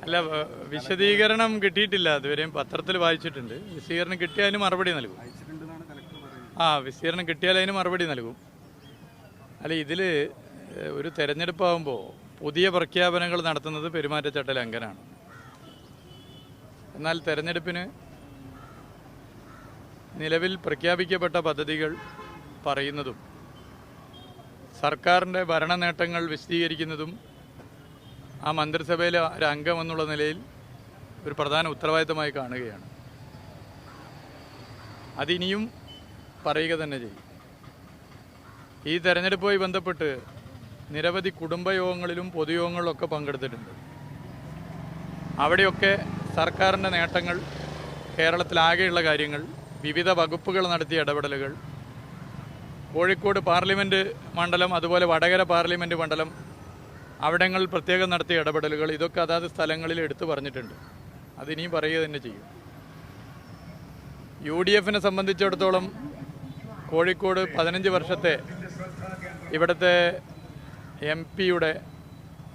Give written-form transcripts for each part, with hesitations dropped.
അല്ല, വിശദീകരണം കിട്ടിയിട്ടില്ല. അതുവരെയും പത്രത്തിൽ വായിച്ചിട്ടുണ്ട്. വിശദീകരണം കിട്ടിയാലും മറുപടി നൽകും. വിശദീകരണം കിട്ടിയാൽ അതിന് മറുപടി നൽകും. അല്ല, ഇതിൽ ഒരു തെരഞ്ഞെടുപ്പാകുമ്പോൾ പുതിയ പ്രഖ്യാപനങ്ങൾ നടത്തുന്നത് പെരുമാറ്റച്ചട്ട ലംഘനമാണ്. എന്നാൽ തെരഞ്ഞെടുപ്പിന് നിലവിൽ പ്രഖ്യാപിക്കപ്പെട്ട പദ്ധതികൾ പറയുന്നതും സർക്കാരിൻ്റെ ഭരണ നേട്ടങ്ങൾ വിശദീകരിക്കുന്നതും ആ മന്ത്രിസഭയിലെ ഒരു അംഗം എന്നുള്ള നിലയിൽ ഒരു പ്രധാന ഉത്തരവാദിത്തമായി കാണുകയാണ്. അതിനിയും പറയുക തന്നെ ചെയ്യും. ഈ തെരഞ്ഞെടുപ്പുമായി ബന്ധപ്പെട്ട് നിരവധി കുടുംബയോഗങ്ങളിലും പൊതുയോഗങ്ങളിലൊക്കെ പങ്കെടുത്തിട്ടുണ്ട്. അവിടെയൊക്കെ സർക്കാരിൻ്റെ നേട്ടങ്ങൾ, കേരളത്തിലാകെയുള്ള കാര്യങ്ങൾ, വിവിധ വകുപ്പുകൾ നടത്തിയ ഇടപെടലുകൾ, കോഴിക്കോട് പാർലമെൻറ്റ് മണ്ഡലം, അതുപോലെ വടകര പാർലമെൻറ്റ് മണ്ഡലം, അവിടങ്ങളിൽ പ്രത്യേകം നടത്തിയ ഇടപെടലുകൾ, ഇതൊക്കെ അതാത് സ്ഥലങ്ങളിൽ എടുത്തു പറഞ്ഞിട്ടുണ്ട്. അതിനിയും പറയുക തന്നെ ചെയ്യും. UDF-നെ സംബന്ധിച്ചിടത്തോളം കോഴിക്കോട് 15 വർഷത്തെ ഇവിടുത്തെ MP-യുടെ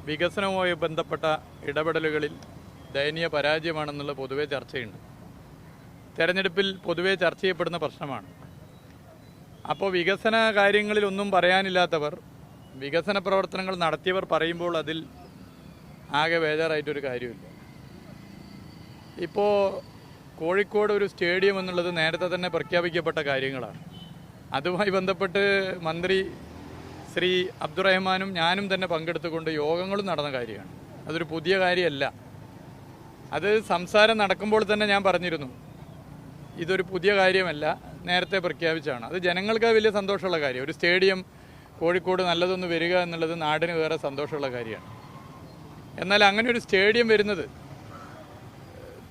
വികസനവുമായി ബന്ധപ്പെട്ട ഇടപെടലുകളിൽ ദയനീയ പരാജയമാണെന്നുള്ള പൊതുവെ ചർച്ചയുണ്ട്. തെരഞ്ഞെടുപ്പിൽ പൊതുവെ ചർച്ച ചെയ്യപ്പെടുന്ന പ്രശ്നമാണ്. അപ്പോൾ വികസന കാര്യങ്ങളിലൊന്നും പറയാനില്ലാത്തവർ, വികസന പ്രവർത്തനങ്ങൾ നടത്തിയവർ പറയുമ്പോൾ അതിൽ ആകെ ബേജാറായിട്ടൊരു കാര്യമില്ല. ഇപ്പോൾ കോഴിക്കോട് ഒരു സ്റ്റേഡിയം എന്നുള്ളത് നേരത്തെ തന്നെ പ്രഖ്യാപിക്കപ്പെട്ട കാര്യങ്ങളാണ്. അതുമായി ബന്ധപ്പെട്ട് മന്ത്രി ശ്രീ അബ്ദുറഹ്മാനും ഞാനും തന്നെ പങ്കെടുത്തുകൊണ്ട് യോഗങ്ങളും നടന്ന കാര്യമാണ്. അതൊരു പുതിയ കാര്യമല്ല. അത് സംസാരം നടക്കുമ്പോൾ തന്നെ ഞാൻ പറഞ്ഞിരുന്നു, ഇതൊരു പുതിയ കാര്യമല്ല, നേരത്തെ പ്രഖ്യാപിച്ചാണ്. അത് ജനങ്ങൾക്ക് വലിയ സന്തോഷമുള്ള കാര്യം. ഒരു സ്റ്റേഡിയം കോഴിക്കോട് നല്ലതൊന്ന് വരിക എന്നുള്ളത് നാടിന് വേറെ സന്തോഷമുള്ള കാര്യമാണ്. എന്നാൽ അങ്ങനെ ഒരു സ്റ്റേഡിയം വരുന്നത്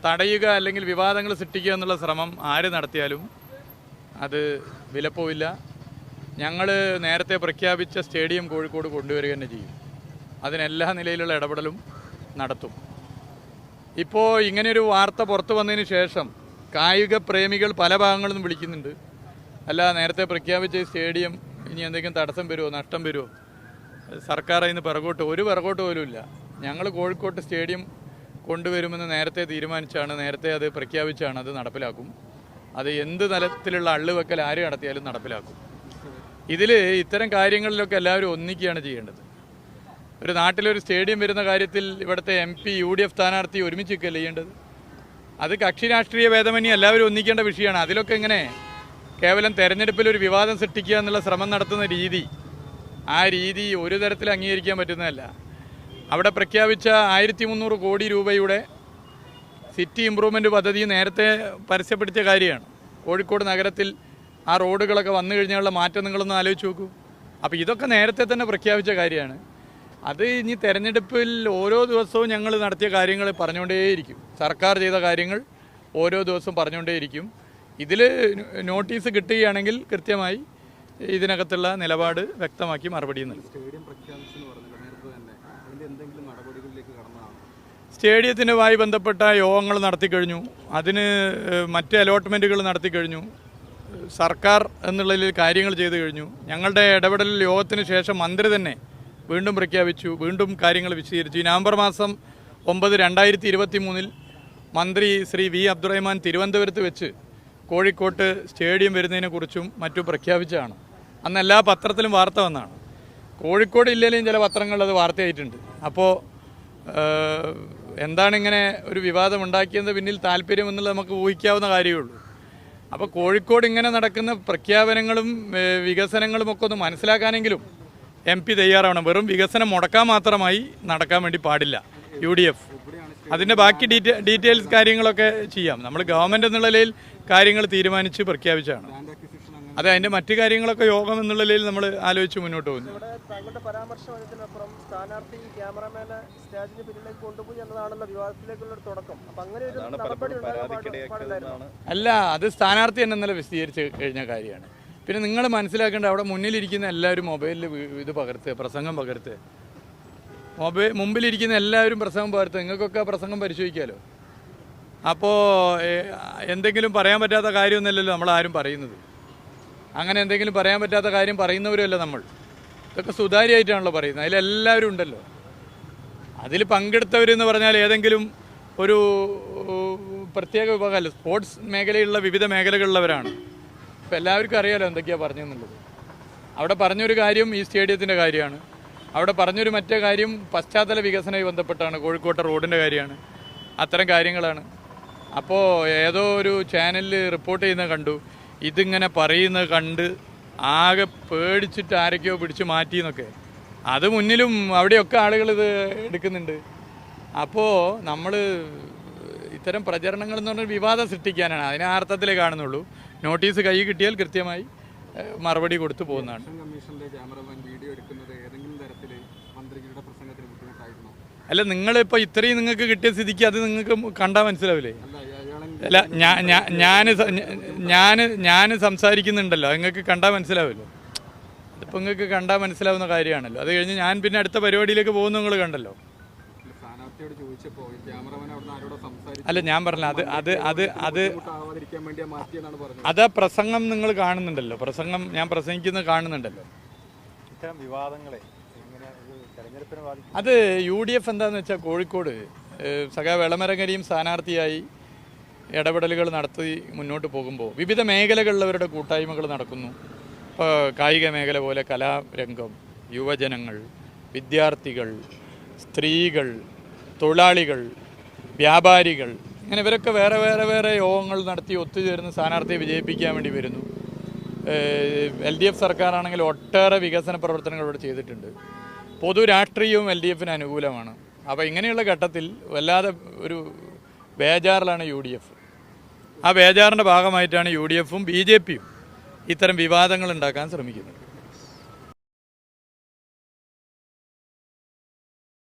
തടയുക അല്ലെങ്കിൽ വിവാദങ്ങൾ സൃഷ്ടിക്കുക എന്നുള്ള ശ്രമം ആര് നടത്തിയാലും അത് വിലപ്പോവില്ല. ഞങ്ങൾ നേരത്തെ പ്രഖ്യാപിച്ച സ്റ്റേഡിയം കോഴിക്കോട് കൊണ്ടുവരിക തന്നെ ചെയ്യും. അതിനെല്ലാ നിലയിലുള്ള ഇടപെടലും നടത്തും. ഇപ്പോൾ ഇങ്ങനെയൊരു വാർത്ത പുറത്തു വന്നതിന് ശേഷം കായിക പ്രേമികൾ പല ഭാഗങ്ങളിൽ നിന്നും വിളിക്കുന്നുണ്ട്. അല്ല, നേരത്തെ പ്രഖ്യാപിച്ച സ്റ്റേഡിയം ഇനി എന്തെങ്കിലും തടസ്സം വരുമോ, നഷ്ടം വരുമോ, സർക്കാർ അതിന് പിറകോട്ട് പോലും ഇല്ല. ഞങ്ങൾ കോഴിക്കോട്ട് സ്റ്റേഡിയം കൊണ്ടുവരുമെന്ന് നേരത്തെ തീരുമാനിച്ചാണ്, നേരത്തെ അത് പ്രഖ്യാപിച്ചാണ്, അത് നടപ്പിലാക്കും. അത് എന്ത് തലത്തിലുള്ള അള്ളുവെക്കൽ ആര് നടത്തിയാലും നടപ്പിലാക്കും. ഇതിൽ ഇത്തരം കാര്യങ്ങളിലൊക്കെ എല്ലാവരും ഒന്നിക്കുകയാണ് ചെയ്യേണ്ടത്. ഒരു നാട്ടിലൊരു സ്റ്റേഡിയം വരുന്ന കാര്യത്തിൽ ഇവിടുത്തെ MP, UDF സ്ഥാനാർത്ഥി ഒരുമിച്ച് നിൽക്കുകയല്ല ചെയ്യേണ്ടത്. അത് കക്ഷി രാഷ്ട്രീയ ഭേദമന്യേ എല്ലാവരും ഒന്നിക്കേണ്ട വിഷയമാണ്. അതിലൊക്കെ ഇങ്ങനെ കേവലം തെരഞ്ഞെടുപ്പിൽ ഒരു വിവാദം സൃഷ്ടിക്കുക എന്നുള്ള ശ്രമം നടത്തുന്ന രീതി, ആ രീതി ഒരു തരത്തിൽ അംഗീകരിക്കാൻ പറ്റുന്നതല്ല. അവിടെ പ്രഖ്യാപിച്ച 1300 കോടി രൂപയുടെ സിറ്റി ഇമ്പ്രൂവ്മെൻറ്റ് പദ്ധതി നേരത്തെ പരസ്യപ്പെടുത്തിയ കാര്യമാണ്. കോഴിക്കോട് നഗരത്തിൽ ആ റോഡുകളൊക്കെ വന്നു കഴിഞ്ഞാലുള്ള മാറ്റം നിങ്ങളൊന്ന് ആലോചിച്ച് നോക്കൂ. അപ്പോൾ ഇതൊക്കെ നേരത്തെ തന്നെ പ്രഖ്യാപിച്ച കാര്യമാണ്. അത് ഇനി തെരഞ്ഞെടുപ്പിൽ ഓരോ ദിവസവും ഞങ്ങൾ നടത്തിയ കാര്യങ്ങൾ പറഞ്ഞുകൊണ്ടേയിരിക്കും. സർക്കാർ ചെയ്ത കാര്യങ്ങൾ ഓരോ ദിവസവും പറഞ്ഞുകൊണ്ടേയിരിക്കും. ഇതിൽ നോട്ടീസ് കിട്ടുകയാണെങ്കിൽ കൃത്യമായി ഇതിനകത്തുള്ള നിലപാട് വ്യക്തമാക്കി മറുപടി നൽകും. സ്റ്റേഡിയത്തിനുമായി ബന്ധപ്പെട്ട യോഗങ്ങൾ നടത്തിക്കഴിഞ്ഞു. അതിന് മറ്റ് അലോട്ട്മെൻറ്റുകൾ നടത്തിക്കഴിഞ്ഞു. സർക്കാർ എന്നുള്ളതിൽ കാര്യങ്ങൾ ചെയ്തു കഴിഞ്ഞു. ഞങ്ങളുടെ ഇടപെടൽ യോഗത്തിന് ശേഷം മന്ത്രി തന്നെ വീണ്ടും പ്രഖ്യാപിച്ചു, വീണ്ടും കാര്യങ്ങൾ വിശദീകരിച്ചു. നവംബർ മാസം 9, 2023 മന്ത്രി ശ്രീ V. അബ്ദുറഹ്മാൻ തിരുവനന്തപുരത്ത് വെച്ച് കോഴിക്കോട്ട് സ്റ്റേഡിയം വരുന്നതിനെക്കുറിച്ചും മറ്റും പ്രഖ്യാപിച്ചതാണ്. അന്ന് എല്ലാ പത്രത്തിലും വാർത്ത വന്നതാണ്. കോഴിക്കോട് ജില്ലയിലെയും ചില പത്രങ്ങളിൽ അത് വാർത്തയായിട്ടുണ്ട്. അപ്പോൾ എന്താണ് ഇങ്ങനെ ഒരു വിവാദം ഉണ്ടാക്കിയത് പിന്നിൽ താല്പര്യം എന്നുള്ളത് നമുക്ക് ഊഹിക്കാവുന്ന കാര്യമേ ഉള്ളൂ. അപ്പോൾ കോഴിക്കോട് ഇങ്ങനെ നടക്കുന്ന പ്രഖ്യാപനങ്ങളും വികസനങ്ങളും ഒക്കെ ഒന്ന് മനസ്സിലാക്കാനെങ്കിലും MP തയ്യാറാവണം. വെറും വികസനം മുടക്കാൻ മാത്രമായി നടക്കാൻ വേണ്ടി പാടില്ല UDF. അതിൻ്റെ ബാക്കി ഡീറ്റെയിൽസ് കാര്യങ്ങളൊക്കെ ചെയ്യാം. നമ്മൾ ഗവൺമെൻറ് എന്നുള്ള നിലയിൽ കാര്യങ്ങൾ തീരുമാനിച്ച് പ്രഖ്യാപിച്ചാണ്. അത് അതിൻ്റെ മറ്റു കാര്യങ്ങളൊക്കെ യോഗം എന്നുള്ള നിലയിൽ നമ്മൾ ആലോചിച്ച് മുന്നോട്ട് പോകുന്നു. അല്ല, അത് സ്ഥാനാർത്ഥി തന്നെ ഇന്നലെ വിശദീകരിച്ച് കഴിഞ്ഞ കാര്യമാണ്. പിന്നെ നിങ്ങൾ മനസ്സിലാക്കേണ്ട, അവിടെ മുന്നിലിരിക്കുന്ന എല്ലാവരും മൊബൈലിൽ ഇത് പകർത്തുക, പ്രസംഗം പകർത്തുക. മുമ്പിലിരിക്കുന്ന എല്ലാവരും പ്രസംഗം പകർത്തുക. നിങ്ങൾക്കൊക്കെ പ്രസംഗം പരിശോധിക്കാമല്ലോ. അപ്പോൾ എന്തെങ്കിലും പറയാൻ പറ്റാത്ത കാര്യമൊന്നുമല്ലല്ലോ നമ്മളാരും പറയുന്നത്. അങ്ങനെ എന്തെങ്കിലും പറയാൻ പറ്റാത്ത കാര്യം പറയുന്നവരുമല്ല നമ്മൾ. ഇതൊക്കെ സുതാര്യമായിട്ടാണല്ലോ പറയുന്നത്. അതിലെല്ലാവരും ഉണ്ടല്ലോ. അതിൽ പങ്കെടുത്തവരെന്ന് പറഞ്ഞാൽ ഏതെങ്കിലും ഒരു പ്രത്യേക വിഭാഗമല്ല, സ്പോർട്സ് മേഖലയിലുള്ള വിവിധ മേഖലകളിലുള്ളവരാണ്. ഇപ്പോൾ എല്ലാവർക്കും അറിയാലോ എന്തൊക്കെയാണ് പറഞ്ഞെന്നുള്ളത്. അവിടെ പറഞ്ഞൊരു കാര്യം ഈ സ്റ്റേഡിയത്തിൻ്റെ കാര്യമാണ്, അവിടെ പറഞ്ഞൊരു മറ്റേ കാര്യം പശ്ചാത്തല വികസനവുമായി ബന്ധപ്പെട്ടാണ്, കോഴിക്കോട്ടെ റോഡിൻ്റെ കാര്യമാണ്, അത്തരം കാര്യങ്ങളാണ്. അപ്പോൾ ഏതോ ഒരു ചാനലിൽ റിപ്പോർട്ട് ചെയ്യുന്നത് കണ്ടു, ഇതിങ്ങനെ പറയുന്നത് കണ്ട് ആകെ പേടിച്ചിട്ട് ആരൊക്കെയോ പിടിച്ച് മാറ്റിയെന്നൊക്കെ. അത് മുന്നിലും അവിടെയൊക്കെ ആളുകൾ ഇത് എടുക്കുന്നുണ്ട്. അപ്പോൾ നമ്മൾ ഇത്തരം പ്രചരണങ്ങൾ എന്ന് പറഞ്ഞാൽ വിവാദം സൃഷ്ടിക്കാനാണ്, അതിനെ ആ അർത്ഥത്തിലേ കാണുന്നുള്ളൂ. നോട്ടീസ് കൈ കിട്ടിയാൽ കൃത്യമായി മറുപടി കൊടുത്തു പോകുന്നതാണ്. അല്ല, നിങ്ങളിപ്പോൾ ഇത്രയും നിങ്ങൾക്ക് കിട്ടിയ സ്ഥിതിക്ക് അത് നിങ്ങൾക്ക് കണ്ടാൽ മനസ്സിലാവില്ലേ? അല്ല, ഞാൻ സംസാരിക്കുന്നുണ്ടല്ലോ, നിങ്ങൾക്ക് കണ്ടാൽ മനസ്സിലാവില്ലോ. അതിപ്പോൾ നിങ്ങൾക്ക് കണ്ടാൽ മനസ്സിലാവുന്ന കാര്യമാണല്ലോ. അത് കഴിഞ്ഞ് ഞാൻ പിന്നെ അടുത്ത പരിപാടിയിലേക്ക് പോകുന്നു, നിങ്ങൾ കണ്ടല്ലോ. അല്ല, ഞാൻ പറഞ്ഞ അത് പ്രസംഗം നിങ്ങൾ കാണുന്നുണ്ടല്ലോ, പ്രസംഗം ഞാൻ പ്രസംഗിക്കുന്നത് കാണുന്നുണ്ടല്ലോ. അത് UDF എന്താന്ന് വെച്ചാൽ കോഴിക്കോട് സഖാവ് എളമരങ്കരിയും സ്ഥാനാർത്ഥിയായി ഇടപെടലുകൾ നടത്തി മുന്നോട്ട് പോകുമ്പോൾ വിവിധ മേഖലകളിലവരുടെ കൂട്ടായ്മകൾ നടക്കുന്നു. ഇപ്പോൾ കായിക മേഖല പോലെ കലാരംഗം, യുവജനങ്ങൾ, വിദ്യാർത്ഥികൾ, സ്ത്രീകൾ, തൊഴിലാളികൾ, വ്യാപാരികൾ, ഇങ്ങനെ ഇവരൊക്കെ വേറെ വേറെ വേറെ യോഗങ്ങൾ നടത്തി ഒത്തുചേർന്ന് സ്ഥാനാർത്ഥിയെ വിജയിപ്പിക്കാൻ വേണ്ടി വരുന്നു. LDF സർക്കാരാണെങ്കിൽ ഒട്ടേറെ വികസന പ്രവർത്തനങ്ങൾ ഇവിടെ ചെയ്തിട്ടുണ്ട്. പൊതു രാഷ്ട്രീയവും LDFന് അനുകൂലമാണ്. അപ്പോൾ ഇങ്ങനെയുള്ള ഘട്ടത്തിൽ വല്ലാതെ ഒരു ബേജാറിലാണ് UDF. ആ ബേജാറിൻ്റെ ഭാഗമായിട്ടാണ് UDFും BJPയും ഇത്തരം വിവാദങ്ങൾ ഉണ്ടാക്കാൻ ശ്രമിക്കുന്നത്.